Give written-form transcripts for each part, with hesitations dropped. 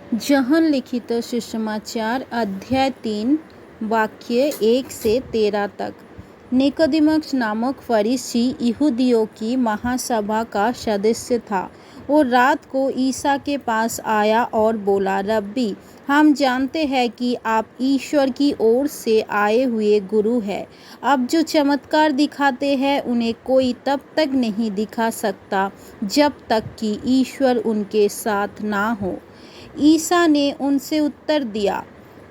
जहन लिखित सुसमाचार अध्याय 3 वाक्य 1 से 13 तक। निकोदेमस नामक फरीसी यहूदियों की महासभा का सदस्य था। वो रात को ईसा के पास आया और बोला, रब्बी, हम जानते हैं कि आप ईश्वर की ओर से आए हुए गुरु हैं। अब जो चमत्कार दिखाते हैं उन्हें कोई तब तक नहीं दिखा सकता जब तक कि ईश्वर उनके साथ ना हो। ईसा ने उनसे उत्तर दिया,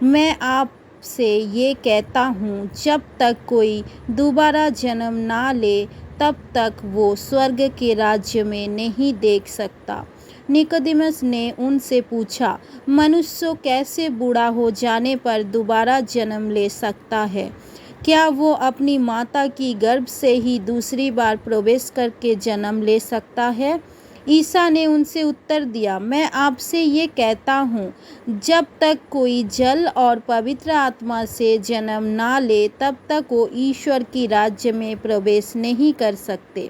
मैं आपसे ये कहता हूँ, जब तक कोई दोबारा जन्म ना ले तब तक वो स्वर्ग के राज्य में नहीं देख सकता। निकोदेमस ने उनसे पूछा, मनुष्य कैसे बूढ़ा हो जाने पर दोबारा जन्म ले सकता है? क्या वो अपनी माता की गर्भ से ही दूसरी बार प्रवेश करके जन्म ले सकता है? ईसा ने उनसे उत्तर दिया, मैं आपसे ये कहता हूँ, जब तक कोई जल और पवित्र आत्मा से जन्म ना ले तब तक वो ईश्वर की राज्य में प्रवेश नहीं कर सकते।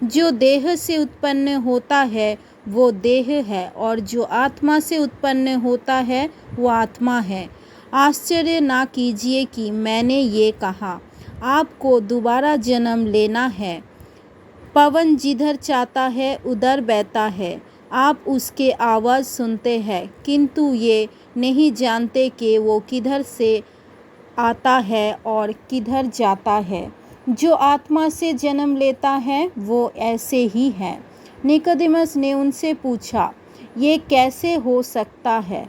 जो देह से उत्पन्न होता है वो देह है और जो आत्मा से उत्पन्न होता है वो आत्मा है। आश्चर्य ना कीजिए कि मैंने ये कहा, आपको दोबारा जन्म लेना है। पवन जिधर चाहता है उधर बहता है। आप उसके आवाज़ सुनते हैं किंतु ये नहीं जानते कि वो किधर से आता है और किधर जाता है। जो आत्मा से जन्म लेता है वो ऐसे ही है। निकोदेमस ने उनसे पूछा, ये कैसे हो सकता है?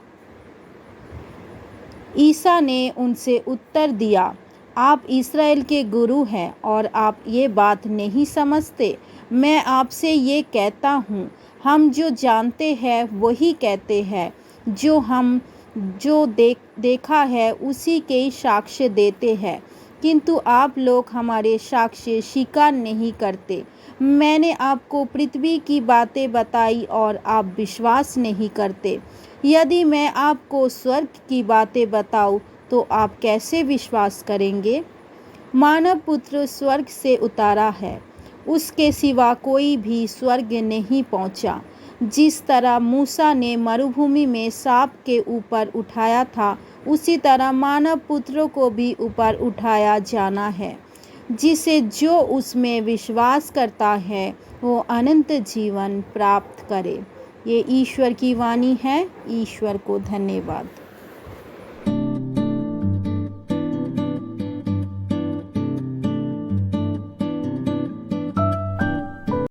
ईसा ने उनसे उत्तर दिया, आप इस्राएल के गुरु हैं और आप ये बात नहीं समझते। मैं आपसे ये कहता हूँ, हम जो जानते हैं वही कहते हैं, जो देखा है उसी के साक्ष्य देते हैं, किंतु आप लोग हमारे साक्ष्य स्वीकार नहीं करते। मैंने आपको पृथ्वी की बातें बताई और आप विश्वास नहीं करते। यदि मैं आपको स्वर्ग की बातें बताऊं तो आप कैसे विश्वास करेंगे? मानव पुत्र स्वर्ग से उतारा है, उसके सिवा कोई भी स्वर्ग नहीं पहुंचा। जिस तरह मूसा ने मरुभूमि में सांप के ऊपर उठाया था, उसी तरह मानव पुत्र को भी ऊपर उठाया जाना है, जिसे जो उसमें विश्वास करता है वो अनंत जीवन प्राप्त करे। ये ईश्वर की वाणी है। ईश्वर को धन्यवाद।